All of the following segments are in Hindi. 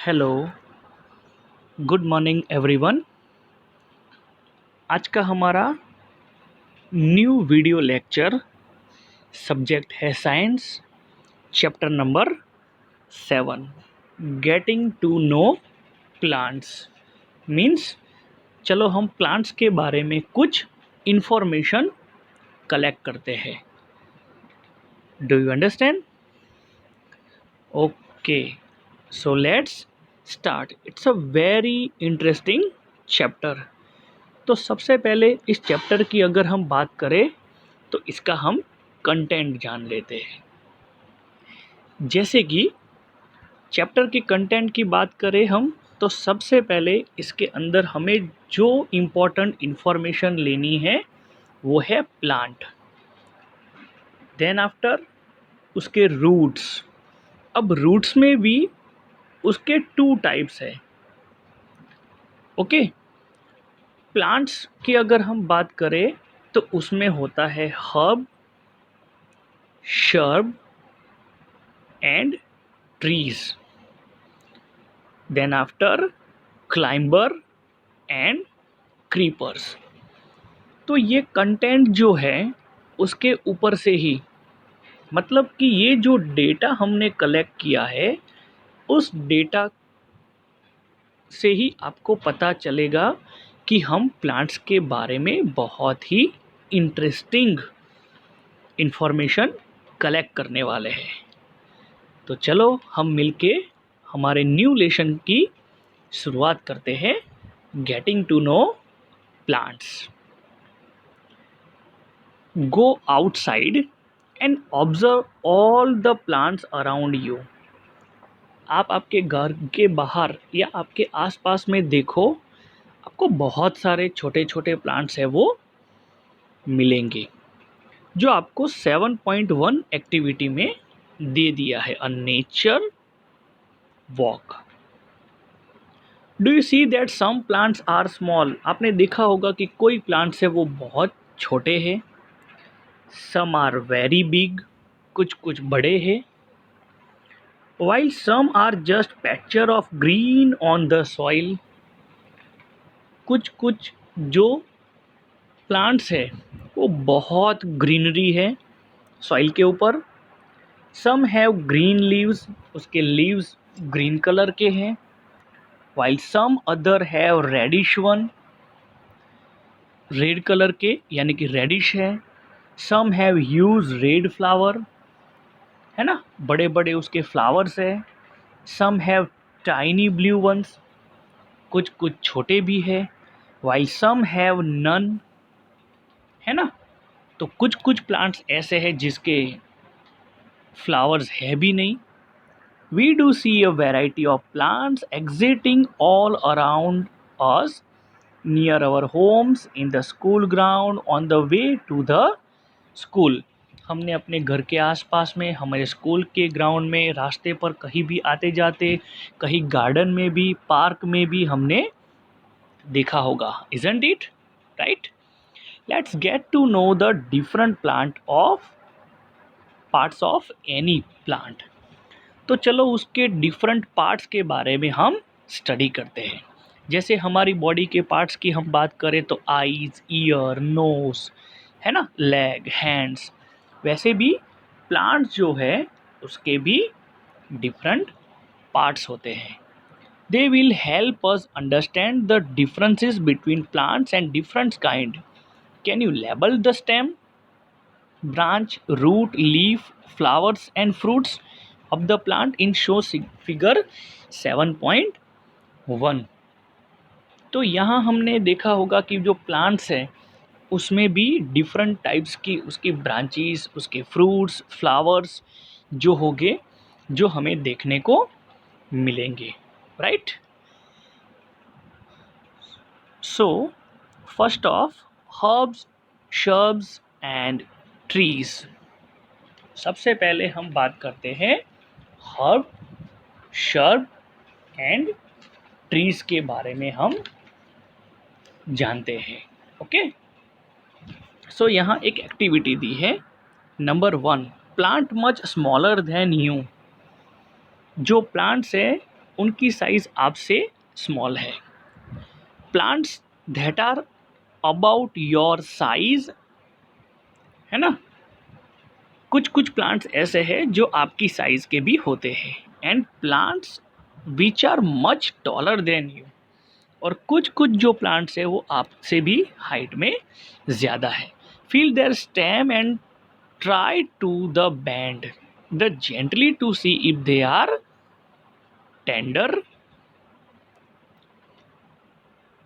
Hello, good morning everyone. आज का हमारा न्यू वीडियो लेक्चर सब्जेक्ट है science, chapter number 7, getting to know plants. Means चलो हम प्लांट्स के बारे में कुछ इंफॉर्मेशन कलेक्ट करते हैं। Do you understand? Okay, so let's start. It's a very interesting chapter. तो सबसे पहले इस चैप्टर की अगर हम बात करें तो इसका हम कंटेंट जान लेते हैं। जैसे कि चैप्टर के कंटेंट की बात करें हम, तो सबसे पहले इसके अंदर हमें जो इम्पोर्टेंट इंफॉर्मेशन लेनी है वो है प्लांट। देन आफ्टर उसके रूट्स। अब रूट्स में भी उसके 2 टाइप्स है। ओके, प्लांट्स की अगर हम बात करें तो उसमें होता है herb, shrub and trees. Then after climber and creepers. तो ये कंटेंट जो है उसके ऊपर से ही, मतलब कि ये जो डेटा हमने कलेक्ट किया है उस डेटा से ही आपको पता चलेगा कि हम प्लांट्स के बारे में बहुत ही इंटरेस्टिंग इंफॉर्मेशन कलेक्ट करने वाले हैं। तो चलो हम मिलके हमारे न्यू लेसन की शुरुआत करते हैं, getting to know plants. Go outside and observe all the plants around you. आप आपके घर के बाहर या आपके आसपास में देखो, आपको बहुत सारे छोटे छोटे प्लांट्स हैं वो मिलेंगे जो आपको 7.1 एक्टिविटी में दे दिया है, a nature walk. Do you see that some plants are small. आपने देखा होगा कि कोई प्लांट्स है वो बहुत छोटे हैं, सम आर वेरी बिग, कुछ कुछ बड़े हैं, while some are just patches of green on the soil. कुछ कुछ जो प्लांट्स है वो बहुत ग्रीनरी है सॉइल के ऊपर। सम हैव ग्रीन लीव्स, उसके लीव्स ग्रीन कलर के हैं, while some other have reddish one, red colour के यानी कि रेडिश है। Some have huge red flower, है ना, बड़े बड़े उसके फ्लावर्स है। Some have tiny blue ones, कुछ कुछ छोटे भी है, वाइल सम हैव नन, है ना। तो कुछ कुछ प्लांट्स ऐसे हैं जिसके फ्लावर्स है भी नहीं। We do see a variety of plants existing all around us, near our homes, in the school ground, on the way to the school. हमने अपने घर के आसपास में, हमारे स्कूल के ग्राउंड में, रास्ते पर कहीं भी आते जाते, कहीं गार्डन में भी, पार्क में भी हमने देखा होगा, isn't it right? Let's get to know the different plant of parts of any plant. तो चलो उसके डिफरेंट पार्ट्स के बारे में हम स्टडी करते हैं। जैसे हमारी बॉडी के पार्ट्स की हम बात करें तो आईज, ईयर, नोज, है ना, लेग, हैंड्स, वैसे भी प्लांट्स जो है उसके भी डिफरेंट पार्ट्स होते हैं। They will help us understand the differences between plants and different kind. Can you label the stem, branch, root, leaf, flowers and fruits of the plant in show figure 7.1। तो यहाँ हमने देखा होगा कि जो प्लांट्स हैं उसमें भी डिफरेंट टाइप्स की उसकी ब्रांचेस, उसके फ्रूट्स, फ्लावर्स जो होंगे, जो हमें देखने को मिलेंगे, right? So first of, herbs, shrubs and trees. सबसे पहले हम बात करते हैं हर्ब, शर्ब एंड ट्रीज के बारे में हम जानते हैं। ओके, सो यहाँ एक एक्टिविटी दी है, number 1, plant much smaller than you. जो प्लांट्स है उनकी साइज आपसे स्मॉल है। Plants that are about your size, है ना, कुछ कुछ प्लांट्स ऐसे हैं जो आपकी साइज के भी होते हैं। And plants which are much taller than you, और कुछ कुछ जो प्लांट्स है वो आपसे भी हाइट में ज़्यादा है। Feel there stem and try to the bend the gently to see if they are tender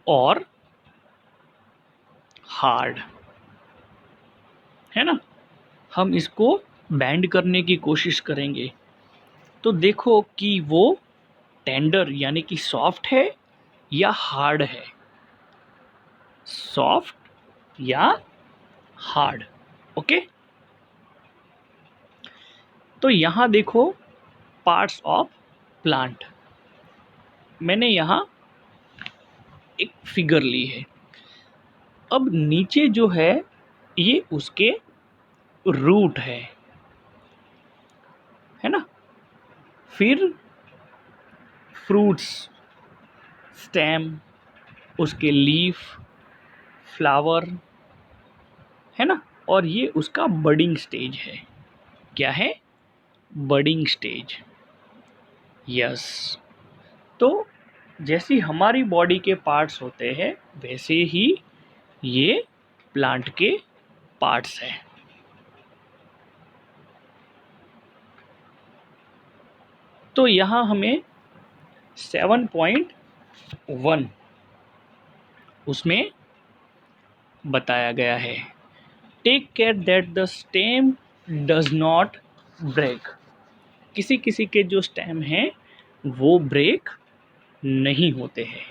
और हार्ड, है ना। हम इसको बैंड करने की कोशिश करेंगे तो देखो कि वो टेंडर यानी कि सॉफ्ट है या हार्ड है, सॉफ्ट या हार्ड। ओके, तो यहां देखो पार्ट्स ऑफ प्लांट, मैंने यहां एक फिगर ली है। अब नीचे जो है ये उसके रूट है ना, फिर फ्रूट्स, स्टेम, उसके लीफ, फ्लावर, है ना, और ये उसका बडिंग स्टेज है। क्या है? Budding stage. यस। तो जैसी हमारी बॉडी के पार्ट्स होते हैं वैसे ही ये प्लांट के पार्ट्स हैं। तो यहाँ हमें 7.1 उसमें बताया गया है, take care that the stem does not break. किसी किसी के जो स्टेम हैं वो ब्रेक नहीं होते हैं।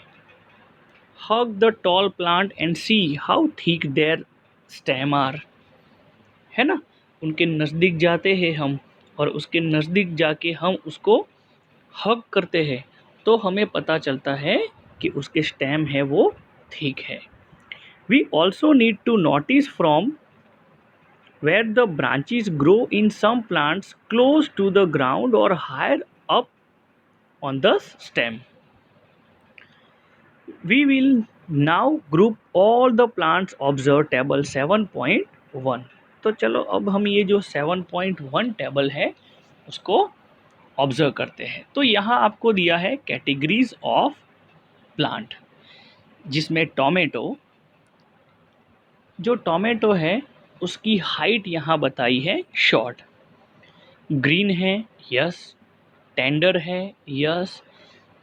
Hug the tall plant and see how thick their stem are, है ना, उनके नज़दीक जाते हैं हम और उसके नज़दीक जाके हम उसको हग करते हैं तो हमें पता चलता है कि उसके स्टेम है वो थिक है। We also need to notice from where the branches grow in some plants close to the ground or higher up on the stem. We will now group all the plants observed table 7.1। तो चलो अब हम ये जो 7.1 टेबल है उसको ऑब्जर्व करते हैं। तो यहाँ आपको दिया है कैटेगरीज ऑफ प्लांट, जिसमें टोमेटो, जो टोमेटो है उसकी हाइट यहाँ बताई है शॉर्ट, ग्रीन है यस, टेंडर है यस,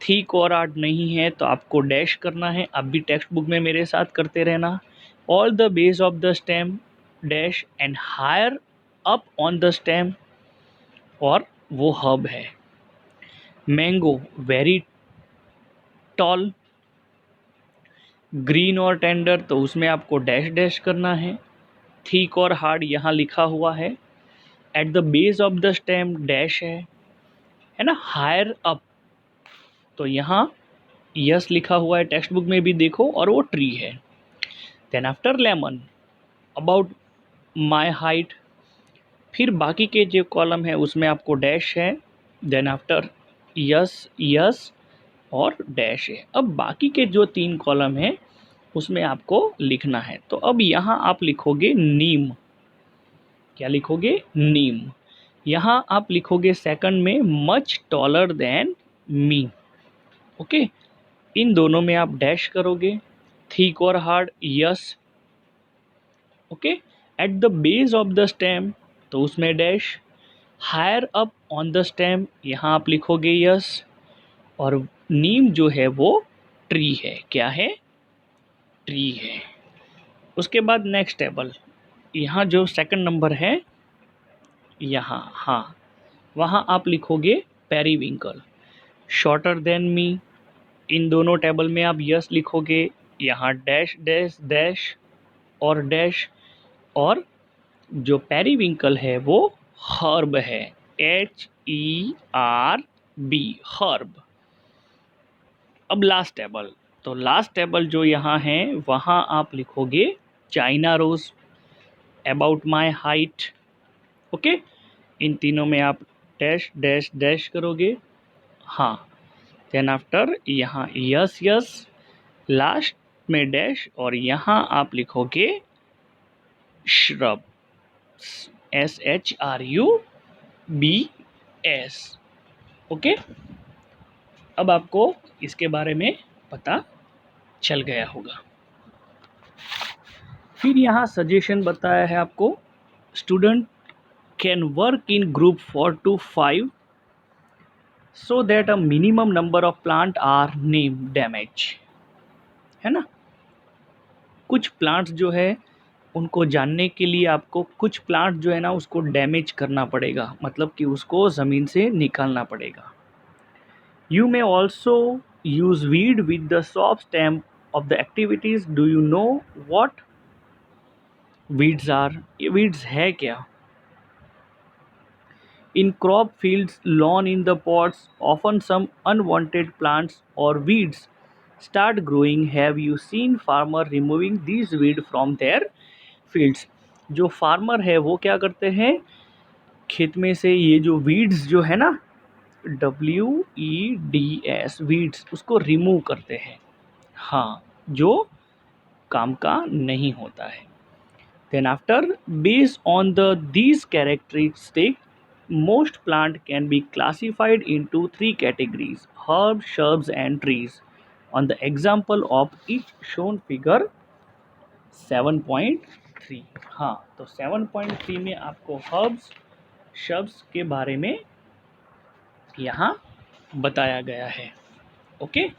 थिक और हार्ड नहीं है तो आपको डैश करना है, आप भी टेक्स्ट बुक में मेरे साथ करते रहना। All the base of the stem dash and higher up on the stem, और वो हब है। मैंगो वेरी टॉल, ग्रीन और टेंडर तो उसमें आपको डैश डैश करना है, थिक और हार्ड यहाँ लिखा हुआ है। Eight the base of the stem dash है ना, हायर अप तो यहाँ यस लिखा हुआ है, टेक्स्ट बुक में भी देखो, और वो ट्री है। Then after lemon about my height, फिर बाकी के जो कॉलम है उसमें आपको डैश है, देन आफ्टर यस यस और डैश है। अब बाकी के जो 3 कॉलम हैं उसमें आपको लिखना है। तो अब यहाँ आप लिखोगे नीम, क्या लिखोगे? नीम। यहाँ आप लिखोगे सेकंड में much taller than me. Okay, इन दोनों में आप डैश करोगे, थिक और hard yes. Okay, at the base of the stem तो उसमें dash, higher up on the stem यहाँ आप लिखोगे यस, और नीम जो है वो ट्री है। क्या है? ट्री है। उसके बाद नेक्स्ट टेबल, यहाँ जो सेकंड नंबर है यहाँ, हाँ, वहाँ आप लिखोगे पेरीविंकल, शॉर्टर देन मी। इन दोनों टेबल में आप यस लिखोगे, यहाँ डैश डैश डैश और डैश, और जो पेरीविंकल है वो हर्ब है, HERB, हर्ब। अब लास्ट टेबल, तो लास्ट टेबल जो यहाँ है वहाँ आप लिखोगे China rose, about my height. Okay, इन तीनों में आप डैश डैश डैश करोगे। हाँ, देन आफ्टर यहाँ यस यस, लास्ट में डैश, और यहाँ आप लिखोगे श्रब, SHRUBS। ओके, अब आपको इसके बारे में पता चल गया होगा। फिर यहाँ सजेशन बताया है आपको, student can work in group 4 to 5 so that a minimum number of plant are name damage, है ना। कुछ प्लांट्स जो है उनको जानने के लिए आपको कुछ प्लांट जो है ना उसको डैमेज करना पड़ेगा, मतलब कि उसको ज़मीन से निकालना पड़ेगा। You may also use weed with the soft stem of the activities. Do you know what weeds are? ये वीड्स है क्या? In crop fields, lawn in the pots, often some unwanted plants or weeds start growing. Have you seen farmer removing these weeds from their fields? जो फार्मर है वो क्या करते हैं, खेत में से ये जो वीड्स जो है ना, WEEDS वीड्स, उसको रिमूव करते हैं। हाँ, जो काम का नहीं होता है। Then after, based on these characteristics, most plant can be classified into 3 categories: herbs, shrubs and trees. On the example of each shown figure 7.3। हाँ, तो 7.3 में आपको herbs, shrubs के बारे में यहाँ बताया गया है। ओके,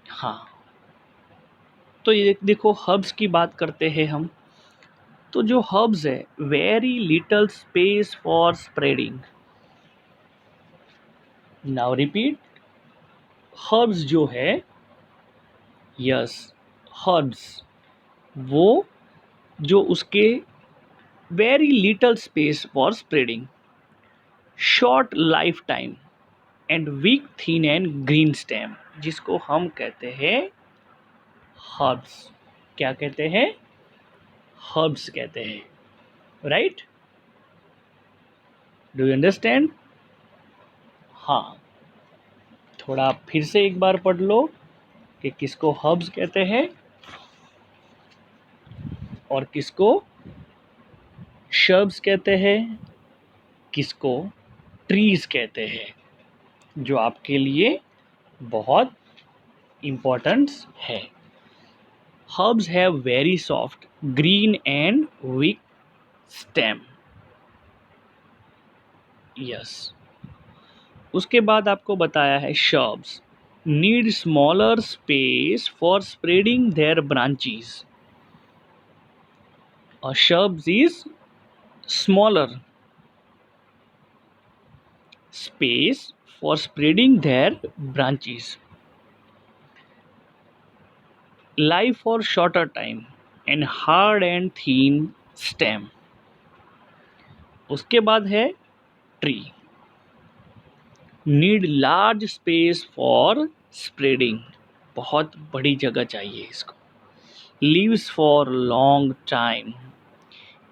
हाँ, तो ये देखो हर्ब्स की बात करते हैं हम। तो जो हर्ब्स है, very little space for spreading. Now repeat, herbs जो है, यस, हर्ब्स, वो जो उसके very little space for spreading, short life time and weak thin and green stem, जिसको हम कहते हैं हर्ब्स। क्या कहते हैं? हर्ब्स कहते हैं, राइट? Do you understand? हाँ, थोड़ा फिर से एक बार पढ़ लो कि किसको हर्ब्स कहते हैं और किसको शर्ब्स कहते हैं, किसको ट्रीज कहते हैं, जो आपके लिए बहुत इम्पोर्टेंस है। Herbs have very soft green and weak stem, yes. उसके बाद आपको बताया है shrubs need smaller space for spreading their branches. और shrubs is smaller space for spreading their branches, live for shorter time and hard and thin stem। उसके बाद है tree, need large space for spreading, बहुत बड़ी जगह चाहिए इसको, leaves for long time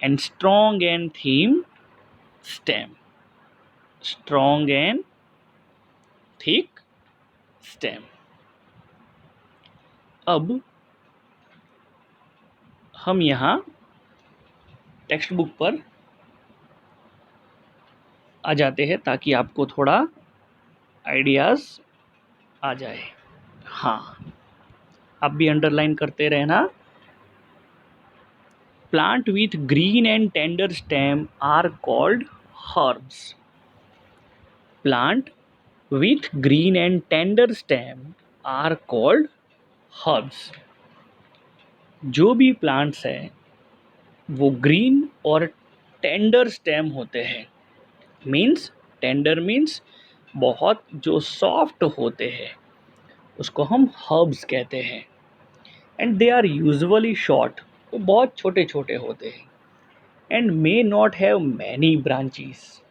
and strong and thin stem, strong and thick stem. अब हम यहाँ टेक्स्ट बुक पर आ जाते हैं ताकि आपको थोड़ा आइडियाज़ आ जाए। हाँ, आप भी अंडरलाइन करते रहना। Plant with green and tender stem are called herbs. Plant with green and tender stem are called herbs. जो भी प्लांट्स हैं वो ग्रीन और टेंडर स्टेम होते हैं। मीन्स, टेंडर मीन्स बहुत जो सॉफ्ट होते हैं, उसको हम हर्ब्स कहते हैं। And they are usually short, वो बहुत छोटे छोटे होते हैं। And may not have many branches,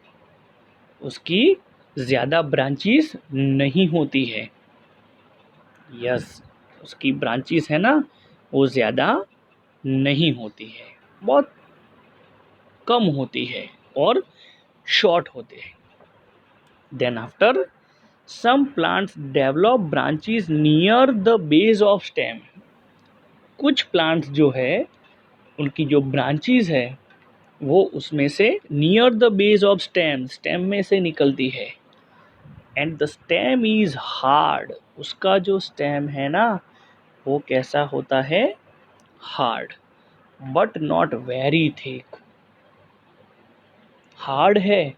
उसकी ज़्यादा ब्रांचेस नहीं होती है। यस, उसकी ब्रांचेस है ना, वो ज़्यादा नहीं होती है, बहुत कम होती है और शॉर्ट होते हैं। Then after, some plants develop branches near the base of stem. कुछ प्लांट्स जो है उनकी जो ब्रांचेस है वो उसमें से near the base of stem, stem में से निकलती है। And the stem is hard, उसका जो स्टेम है ना वो कैसा होता है, hard, but not very thick. Hard है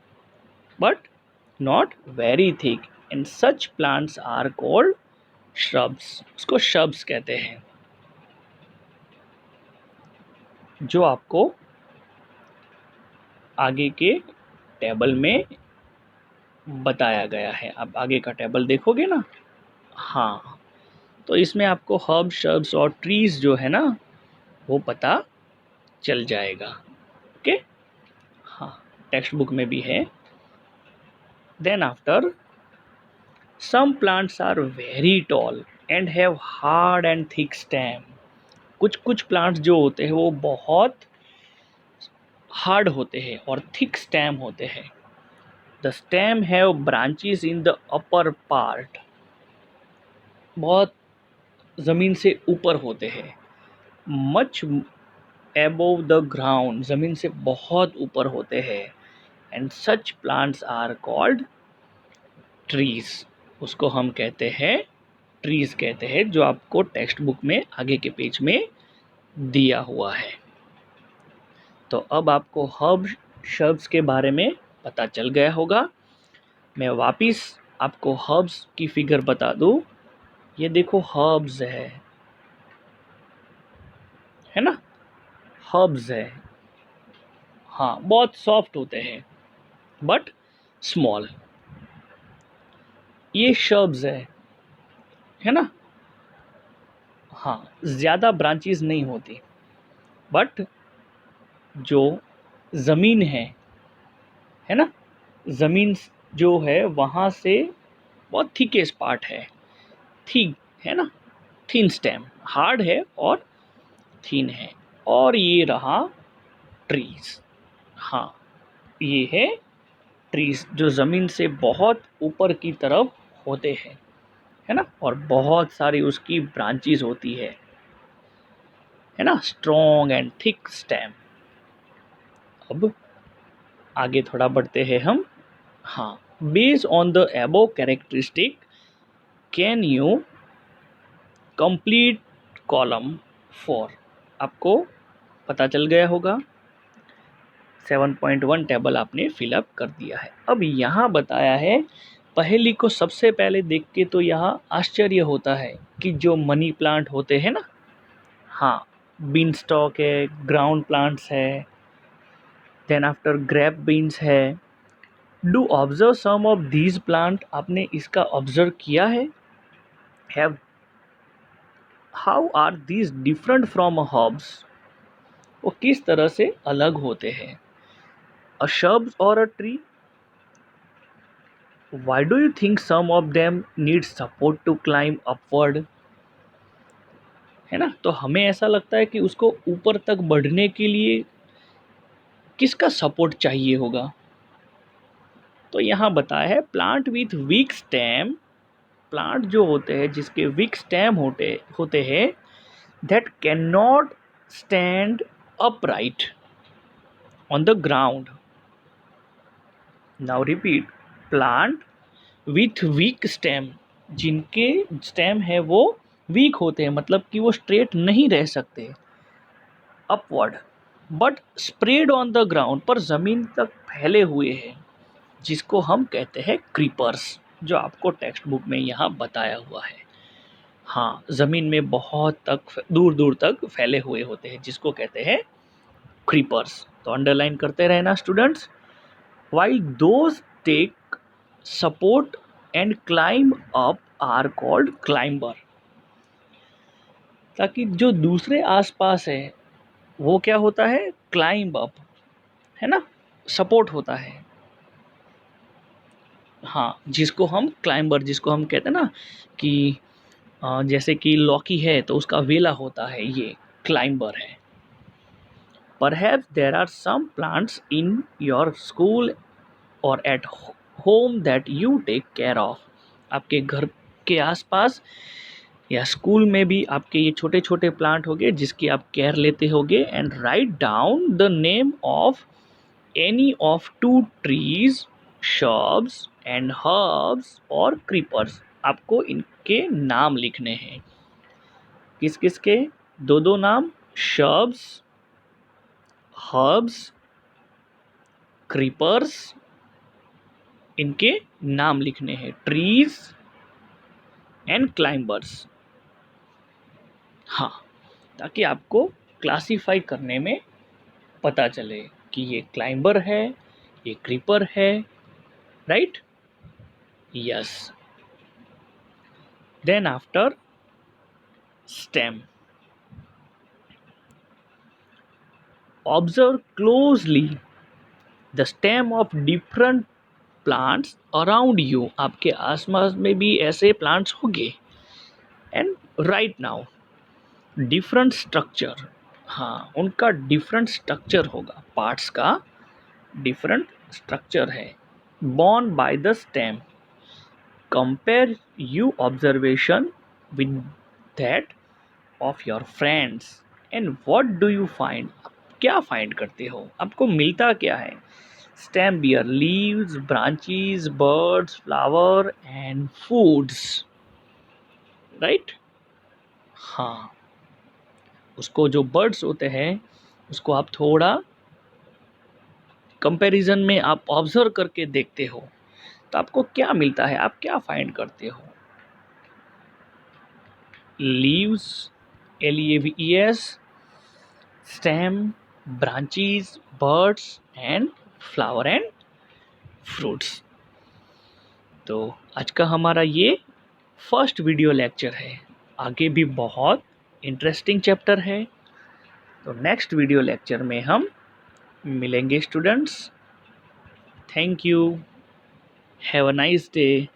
but not very thick. And such plants are called shrubs, उसको श्रब्स कहते हैं। जो आपको आगे के टेबल में बताया गया है, आप आगे का टेबल देखोगे ना, हाँ, तो इसमें आपको हर्ब, श्रब्स और ट्रीज जो है ना वो पता चल जाएगा। ओके, हाँ, टेक्स्ट बुक में भी है। Then after, some plants are very tall and have hard and thick stem. कुछ कुछ प्लांट्स जो होते हैं वो बहुत हार्ड होते हैं और थिक स्टेम होते हैं। The stem have branches in the upper part, बहुत ज़मीन से ऊपर होते हैं। मच एबोव द ग्राउंड, ज़मीन से बहुत ऊपर होते हैं। And such plants are called trees, उसको हम कहते हैं ट्रीज कहते हैं, जो आपको टेक्स्ट बुक में आगे के पेज में दिया हुआ है। तो अब आपको हर्ब शब्द के बारे में पता चल गया होगा। मैं वापिस आपको हर्ब्स की फिगर बता दूं। ये देखो हर्ब्स है ना, हर्ब्स है, हाँ, बहुत सॉफ्ट होते हैं बट स्मॉल। ये शब्स है ना, हाँ, ज़्यादा ब्रांचेस नहीं होती, बट जो ज़मीन है ना, ज़मीन जो है वहाँ से बहुत थिकेस्ट पार्ट है, थिक है ना, थिन स्टेम, हार्ड है और थिन है। और ये रहा ट्रीज, हाँ, ये है ट्रीज जो ज़मीन से बहुत ऊपर की तरफ होते हैं, है ना, और बहुत सारी उसकी ब्रांचेस होती है ना, स्ट्रॉन्ग एंड थिक स्टेम। अब आगे थोड़ा बढ़ते हैं हम, हाँ, बेस्ड ऑन द एबो characteristic can you complete column 4। आपको पता चल गया होगा, 7.1 टेबल आपने फिलअप कर दिया है। अब यहाँ बताया है, पहेली को सबसे पहले देख के तो यहाँ आश्चर्य होता है कि जो मनी प्लांट होते हैं ना, हाँ, बीन स्टॉक है, ग्राउंड प्लांट्स है, देन आफ्टर ग्रेप बीन्स है। Do observe some of these plant, आपने इसका ऑब्जर्व किया है। Have, how are these different from herbs, वो किस तरह से अलग होते हैं। अ shrubs or a tree, why do you think some of them need support to climb upward, है ना, तो हमें ऐसा लगता है कि उसको ऊपर तक बढ़ने के लिए किसका सपोर्ट चाहिए होगा। तो यहाँ बताया है, plant with week stem, plant जो होते हैं जिसके वीक स्टेम होते होते हैं, that can not stand upright on the ground. Now repeat, plant with week stem, जिनके स्टेम है वो वीक होते हैं, मतलब कि वो स्ट्रेट नहीं रह सकते upward, but spread on the ground, पर ज़मीन तक फैले हुए हैं, जिसको हम कहते हैं क्रीपर्स, जो आपको टेक्स्ट बुक में यहाँ बताया हुआ है। हाँ, ज़मीन में बहुत तक दूर दूर तक फैले हुए होते हैं, जिसको कहते हैं क्रीपर्स। तो अंडरलाइन करते रहना students. While those take support and climb up are called climber, ताकि जो दूसरे आसपास है वो क्या होता है, क्लाइंब अप, है ना, सपोर्ट होता है। हाँ, जिसको हम क्लाइंबर, जिसको हम कहते हैं ना कि जैसे कि लॉकी है तो उसका वेला होता है, ये क्लाइंबर है। Perhaps there are some plants in your school और at home that you take care of, आपके घर के आसपास या स्कूल में भी आपके ये छोटे छोटे प्लांट होंगे जिसकी आप केयर लेते होगे। And write down the name of any of 2 trees, shrubs and herbs और क्रीपर्स। आपको इनके नाम लिखने हैं। किस किस के? दो दो नाम, shrubs, हर्ब्स, क्रीपर्स, इनके नाम लिखने हैं। Trees and climbers. हाँ, ताकि आपको क्लासीफाई करने में पता चले कि ये क्लाइंबर है, ये क्रीपर है, right? Yes. Then after stem, observe closely the stem of different plants around you. आपके आसपास में भी ऐसे प्लांट्स होंगे। And right now different structure. हाँ, उनका डिफरेंट स्ट्रक्चर होगा, पार्ट्स का डिफरेंट स्ट्रक्चर है। Born by the stem, compare you observation with that of your friends and what do you find. क्या फाइंड करते हो? आपको मिलता क्या है? Stem bear leaves, branches, birds, flower and foods, right? हाँ, उसको जो बर्ड्स होते हैं उसको आप थोड़ा कंपैरिजन में आप ऑब्जर्व करके देखते हो तो आपको क्या मिलता है? आप क्या फाइंड करते हो? Leaves, LEAVES, stem, branches, birds and flower and fruits. तो आज का हमारा ये फर्स्ट वीडियो लेक्चर है। आगे भी बहुत इंटरेस्टिंग चैप्टर है। तो नेक्स्ट वीडियो लेक्चर में हम मिलेंगे students. Thank you. Have a nice day.